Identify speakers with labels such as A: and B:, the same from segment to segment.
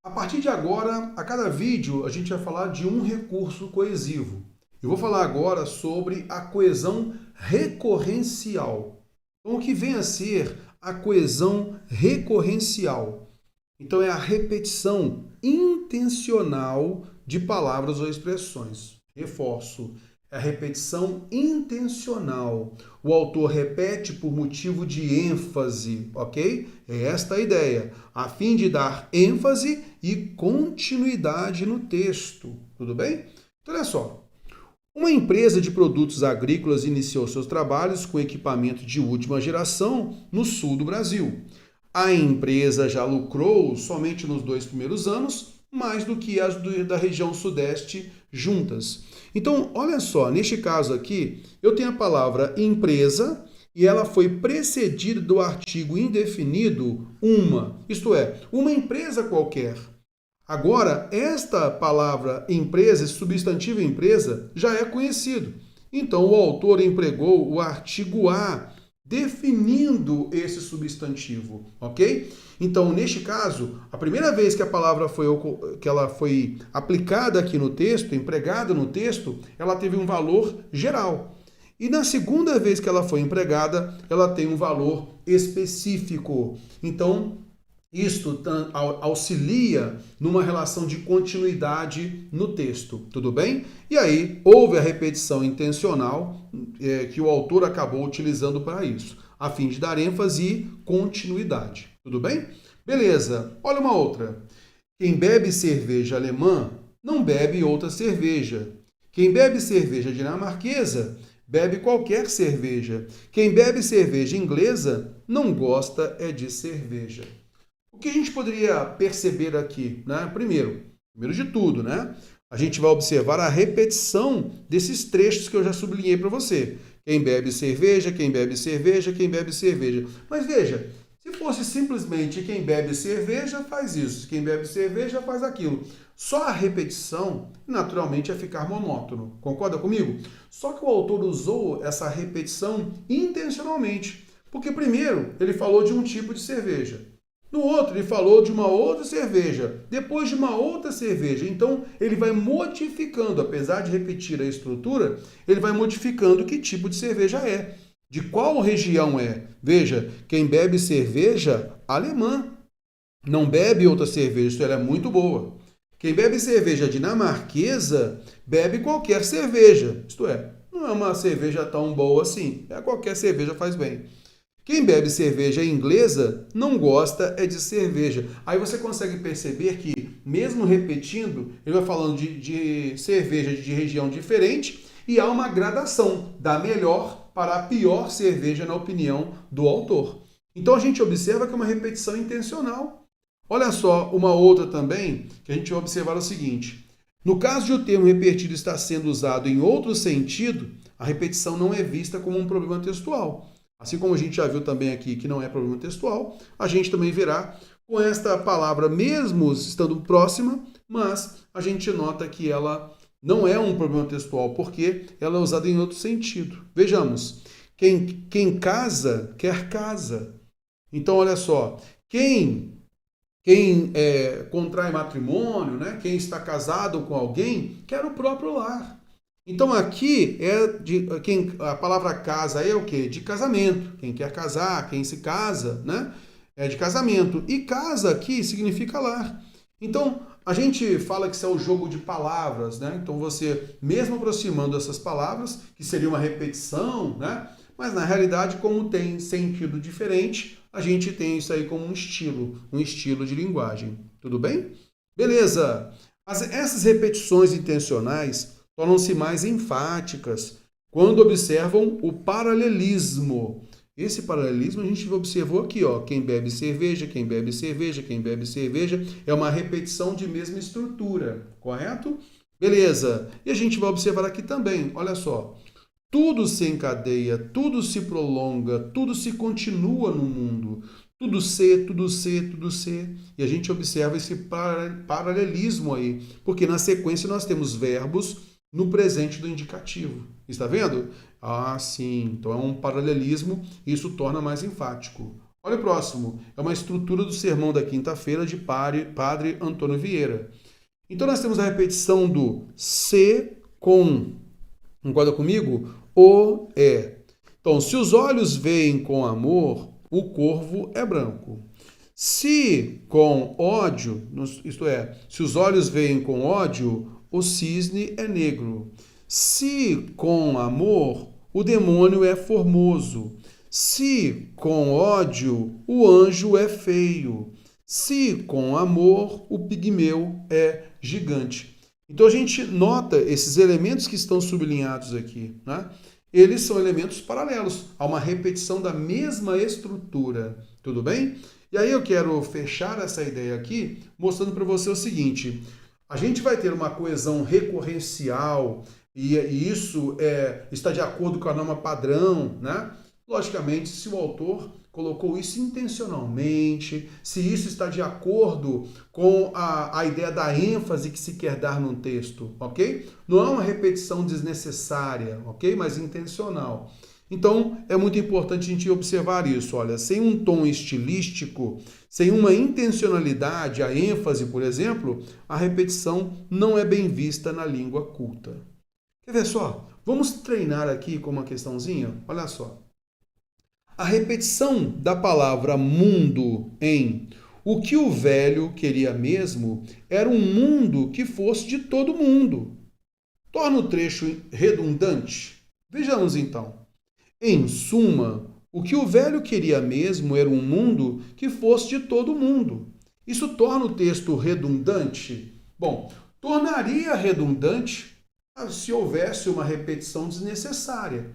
A: A partir de agora, a cada vídeo, a gente vai falar de um recurso coesivo. Eu vou falar agora sobre a coesão recorrencial. Então, o que vem a ser a coesão recorrencial? Então, é a repetição intencional de palavras ou expressões. Reforço, é a repetição intencional. O autor repete por motivo de ênfase, ok? É esta a ideia, a fim de dar ênfase e continuidade no texto. Tudo bem? Então, olha só. Uma empresa de produtos agrícolas iniciou seus trabalhos com equipamento de última geração no sul do Brasil. A empresa já lucrou somente nos 2 primeiros anos, mais do que as da região sudeste juntas. Então, olha só, neste caso aqui, eu tenho a palavra empresa e ela foi precedida do artigo indefinido uma, isto é, uma empresa qualquer. Agora, esta palavra empresa, esse substantivo empresa, já é conhecido. Então, o autor empregou o artigo a, definindo esse substantivo, ok? Então, neste caso, a primeira vez que a palavra foi aplicada aqui no texto, empregada no texto, ela teve um valor geral. E na segunda vez que ela foi empregada, ela tem um valor específico. Então, isto auxilia numa relação de continuidade no texto, tudo bem? E aí, houve a repetição intencional que o autor acabou utilizando para isso, a fim de dar ênfase e continuidade, tudo bem? Beleza, olha uma outra. Quem bebe cerveja alemã não bebe outra cerveja. Quem bebe cerveja dinamarquesa bebe qualquer cerveja. Quem bebe cerveja inglesa não gosta de cerveja. O que a gente poderia perceber aqui, né? Primeiro de tudo, né? A gente vai observar a repetição desses trechos que eu já sublinhei para você. Quem bebe cerveja, quem bebe cerveja, quem bebe cerveja. Mas veja, se fosse simplesmente quem bebe cerveja faz isso, quem bebe cerveja faz aquilo. Só a repetição, naturalmente, ia ficar monótono. Concorda comigo? Só que o autor usou essa repetição intencionalmente. Porque primeiro ele falou de um tipo de cerveja. No outro, ele falou de uma outra cerveja, depois de uma outra cerveja. Então, ele vai modificando, apesar de repetir a estrutura, ele vai modificando que tipo de cerveja é, de qual região é. Veja, quem bebe cerveja alemã não bebe outra cerveja, isso ela é muito boa. Quem bebe cerveja dinamarquesa bebe qualquer cerveja, isto é, não é uma cerveja tão boa assim, qualquer cerveja faz bem. Quem bebe cerveja inglesa não gosta de cerveja. Aí você consegue perceber que, mesmo repetindo, ele vai falando de cerveja de região diferente e há uma gradação da melhor para a pior cerveja na opinião do autor. Então a gente observa que é uma repetição intencional. Olha só, uma outra também que a gente vai observar o seguinte. No caso de o termo repetido estar sendo usado em outro sentido, a repetição não é vista como um problema textual. Assim como a gente já viu também aqui que não é problema textual, a gente também verá com esta palavra, mesmo estando próxima, mas a gente nota que ela não é um problema textual, porque ela é usada em outro sentido. Vejamos, quem casa, quer casa. Então, olha só, quem contrai matrimônio, né? Quem está casado com alguém, quer o próprio lar. Então aqui a palavra casa é o quê? De casamento. Quem quer casar, quem se casa, né? É de casamento. E casa aqui significa lar. Então a gente fala que isso é o jogo de palavras, né? Então você, mesmo aproximando essas palavras, que seria uma repetição, né? Mas na realidade, como tem sentido diferente, a gente tem isso aí como um estilo de linguagem. Tudo bem? Beleza! Essas repetições intencionais tornam-se mais enfáticas quando observam o paralelismo. Esse paralelismo a gente observou aqui, ó, quem bebe cerveja, quem bebe cerveja, quem bebe cerveja, é uma repetição de mesma estrutura, correto? Beleza. E a gente vai observar aqui também, olha só, tudo se encadeia, tudo se prolonga, tudo se continua no mundo. Tudo se, tudo se, tudo se. E a gente observa esse paralelismo aí, porque na sequência nós temos verbos no presente do indicativo. Está vendo? Ah, sim. Então é um paralelismo e isso torna mais enfático. Olha o próximo. É uma estrutura do sermão da quinta-feira de Padre Antônio Vieira. Então nós temos a repetição do se com, concorda comigo? O é. Então, se os olhos veem com amor, o corvo é branco. Se com ódio, isto é, se os olhos veem com ódio, o cisne é negro. Se com amor, o demônio é formoso. Se com ódio, o anjo é feio. Se com amor, o pigmeu é gigante. Então a gente nota esses elementos que estão sublinhados aqui, né? Eles são elementos paralelos, há uma repetição da mesma estrutura, tudo bem? E aí eu quero fechar essa ideia aqui mostrando para você o seguinte: a gente vai ter uma coesão recorrencial e isso está de acordo com a norma padrão, né? Logicamente, se o autor colocou isso intencionalmente, se isso está de acordo com a ideia da ênfase que se quer dar num texto, ok? Não é uma repetição desnecessária, ok? Mas intencional. Então, é muito importante a gente observar isso. Olha, sem um tom estilístico, sem uma intencionalidade, a ênfase, por exemplo, a repetição não é bem vista na língua culta. Quer ver só? Vamos treinar aqui com uma questãozinha? Olha só. A repetição da palavra mundo em o que o velho queria mesmo era um mundo que fosse de todo mundo. Torna o trecho redundante. Vejamos então. Em suma, o que o velho queria mesmo era um mundo que fosse de todo mundo. Isso torna o texto redundante? Bom, tornaria redundante se houvesse uma repetição desnecessária.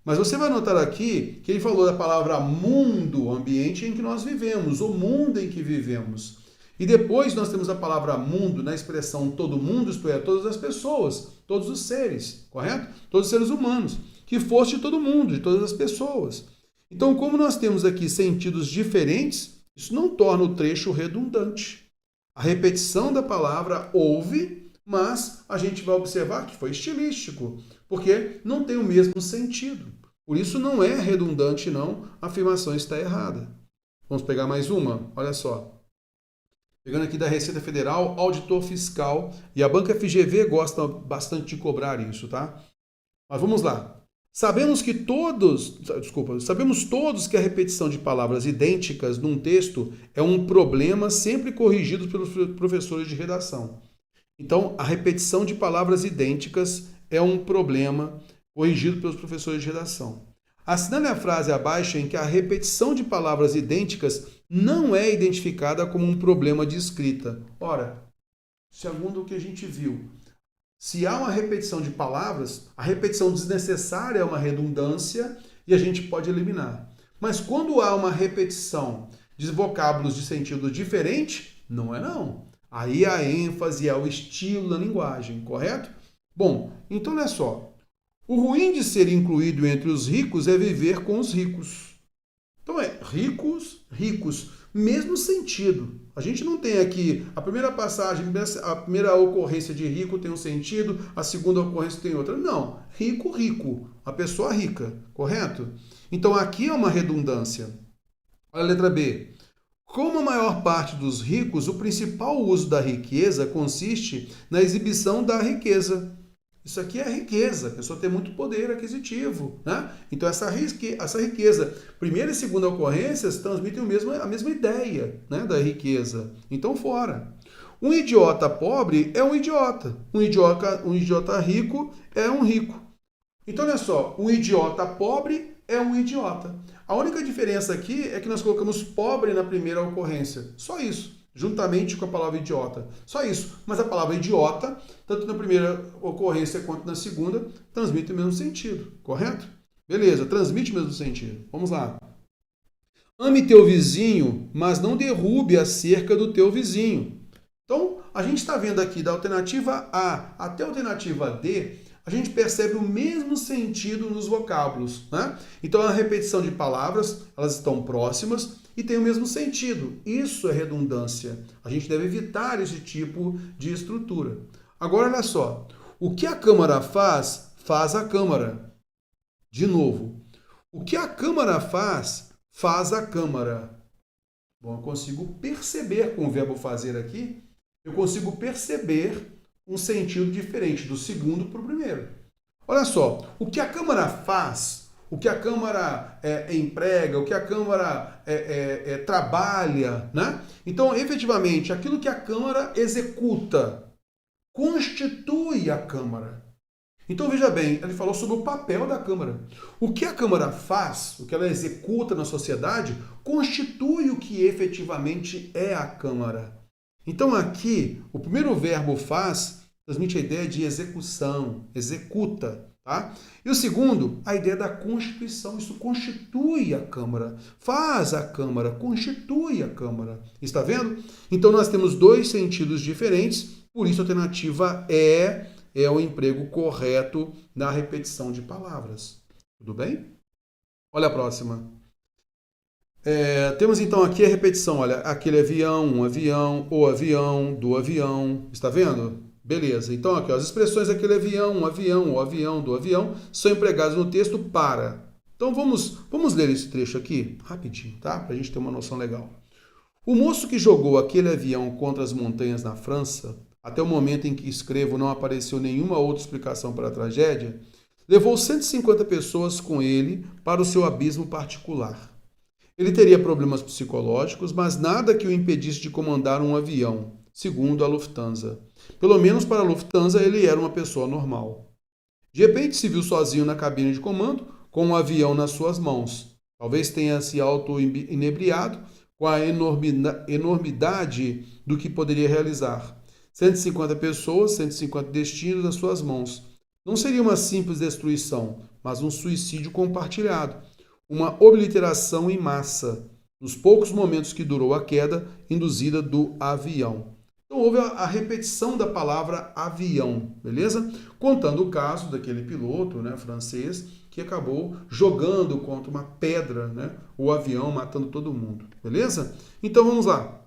A: Mas você vai notar aqui que ele falou da palavra mundo, o ambiente em que nós vivemos, o mundo em que vivemos. E depois nós temos a palavra mundo na expressão todo mundo, isto é, todas as pessoas, todos os seres, correto? Todos os seres humanos, que fosse de todo mundo, de todas as pessoas. Então, como nós temos aqui sentidos diferentes, isso não torna o trecho redundante. A repetição da palavra houve, mas a gente vai observar que foi estilístico, porque não tem o mesmo sentido. Por isso não é redundante, não. A afirmação está errada. Vamos pegar mais uma? Olha só. Pegando aqui da Receita Federal, auditor fiscal, e a banca FGV gosta bastante de cobrar isso, tá? Mas vamos lá. Sabemos todos que a repetição de palavras idênticas num texto é um problema sempre corrigido pelos professores de redação. Então, a repetição de palavras idênticas é um problema corrigido pelos professores de redação. Assinale a frase abaixo em que a repetição de palavras idênticas não é identificada como um problema de escrita. Ora, segundo o que a gente viu, se há uma repetição de palavras, a repetição desnecessária é uma redundância e a gente pode eliminar. Mas quando há uma repetição de vocábulos de sentido diferente, não é não. Aí a ênfase é o estilo da linguagem, correto? Bom, então olha só. O ruim de ser incluído entre os ricos é viver com os ricos. Então ricos, mesmo sentido. A gente não tem aqui a primeira passagem, a primeira ocorrência de rico tem um sentido, a segunda ocorrência tem outra. Não, rico, a pessoa rica, correto? Então aqui é uma redundância. Olha a letra B. Como a maior parte dos ricos, o principal uso da riqueza consiste na exibição da riqueza. Isso aqui é riqueza, a pessoa tem muito poder aquisitivo, né? Então essa riqueza, primeira e segunda ocorrências transmitem a mesma ideia, né, da riqueza. Então fora. Um idiota pobre é um idiota. Um idiota rico é um rico. Então olha só, um idiota pobre é um idiota. A única diferença aqui é que nós colocamos pobre na primeira ocorrência. Só isso. Juntamente com a palavra idiota. Só isso. Mas a palavra idiota, tanto na primeira ocorrência quanto na segunda, transmite o mesmo sentido. Correto? Beleza, transmite o mesmo sentido. Vamos lá. Ame teu vizinho, mas não derrube a cerca do teu vizinho. Então, a gente está vendo aqui da alternativa A até a alternativa D, a gente percebe o mesmo sentido nos vocábulos, né? Então, a repetição de palavras, elas estão próximas e têm o mesmo sentido. Isso é redundância. A gente deve evitar esse tipo de estrutura. Agora, olha só. O que a Câmara faz, faz a Câmara. De novo. O que a Câmara faz, faz a câmara. Bom, eu consigo perceber com o verbo fazer aqui, eu consigo perceber um sentido diferente do segundo para o primeiro. Olha só, o que a câmara faz, o que a câmara emprega, o que a câmara trabalha, né? Então, efetivamente, aquilo que a câmara executa constitui a câmara. Então, veja bem, ele falou sobre o papel da Câmara. O que a Câmara faz, o que ela executa na sociedade, constitui o que efetivamente é a Câmara. Então, aqui, o primeiro verbo faz transmite a ideia de execução, executa, tá? E o segundo, a ideia da constituição, isso constitui a Câmara, faz a Câmara, constitui a Câmara. Está vendo? Então, nós temos dois sentidos diferentes, por isso a alternativa é o emprego correto na repetição de palavras. Tudo bem? Olha a próxima. Temos então aqui a repetição. Olha, aquele avião, um avião, o avião, do avião. Está vendo? Beleza. Então aqui, ó, as expressões aquele avião, um avião, o avião, do avião, são empregadas no texto para. Então vamos ler esse trecho aqui rapidinho, tá? Para a gente ter uma noção legal. O moço que jogou aquele avião contra as montanhas na França, até o momento em que escrevo não apareceu nenhuma outra explicação para a tragédia, levou 150 pessoas com ele para o seu abismo particular. Ele teria problemas psicológicos, mas nada que o impedisse de comandar um avião, segundo a Lufthansa. Pelo menos para a Lufthansa ele era uma pessoa normal. De repente se viu sozinho na cabine de comando, com um avião nas suas mãos. Talvez tenha se auto-inebriado com a enormidade do que poderia realizar. 150 pessoas, 150 destinos nas suas mãos. Não seria uma simples destruição, mas um suicídio compartilhado. Uma obliteração em massa, nos poucos momentos que durou a queda induzida do avião. Então houve a repetição da palavra avião, beleza? Contando o caso daquele piloto, né, francês, que acabou jogando contra uma pedra, né, o avião, matando todo mundo, beleza? Então vamos lá.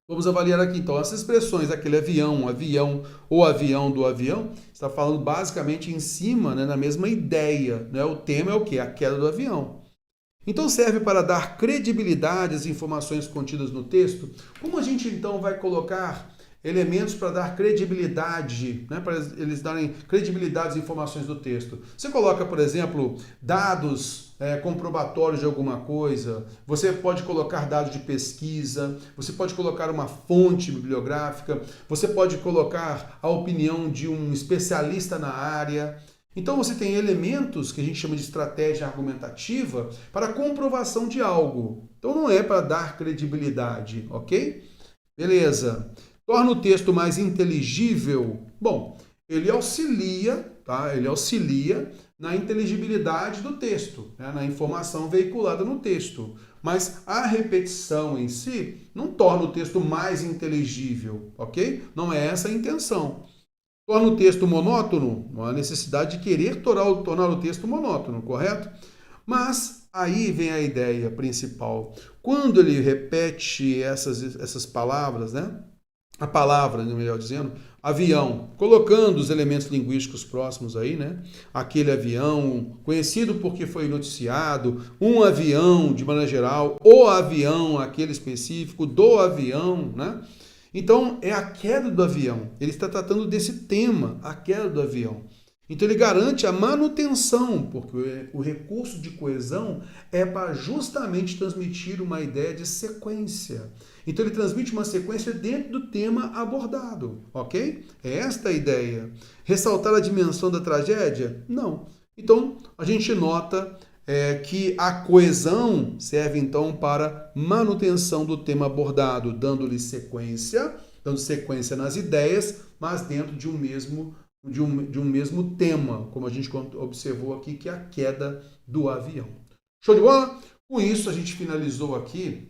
A: Vamos avaliar aqui, então, essas expressões, aquele avião, avião, o avião do avião, está falando basicamente em cima, né, na mesma ideia. Né? O tema é o quê? A queda do avião. Então, serve para dar credibilidade às informações contidas no texto. Como a gente, então, vai colocar elementos para dar credibilidade, né, para eles darem credibilidade às informações do texto? Você coloca, por exemplo, dados comprobatórios de alguma coisa, você pode colocar dados de pesquisa, você pode colocar uma fonte bibliográfica, você pode colocar a opinião de um especialista na área. Então você tem elementos que a gente chama de estratégia argumentativa para comprovação de algo. Então não é para dar credibilidade, ok? Beleza. Torna o texto mais inteligível. Bom, ele auxilia, tá? Ele auxilia na inteligibilidade do texto, né? Na informação veiculada no texto. Mas a repetição em si não torna o texto mais inteligível, ok? Não é essa a intenção. Torna o texto monótono, não há necessidade de querer tornar o texto monótono, correto? Mas aí vem a ideia principal. Quando ele repete essas palavras, né? A palavra, melhor dizendo, avião, colocando os elementos linguísticos próximos aí, né? Aquele avião, conhecido porque foi noticiado, um avião de maneira geral, o avião, aquele específico, do avião, né? Então, é a queda do avião. Ele está tratando desse tema, a queda do avião. Então, ele garante a manutenção, porque o recurso de coesão é para justamente transmitir uma ideia de sequência. Então, ele transmite uma sequência dentro do tema abordado, ok? É esta a ideia. Ressaltar a dimensão da tragédia? Não. Então, a gente nota que a coesão serve, então, para manutenção do tema abordado, dando sequência nas ideias, mas dentro de um mesmo tema, como a gente observou aqui, que é a queda do avião. Show de bola? Com isso, a gente finalizou aqui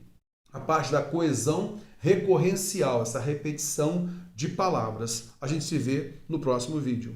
A: a parte da coesão recorrencial, essa repetição de palavras. A gente se vê no próximo vídeo.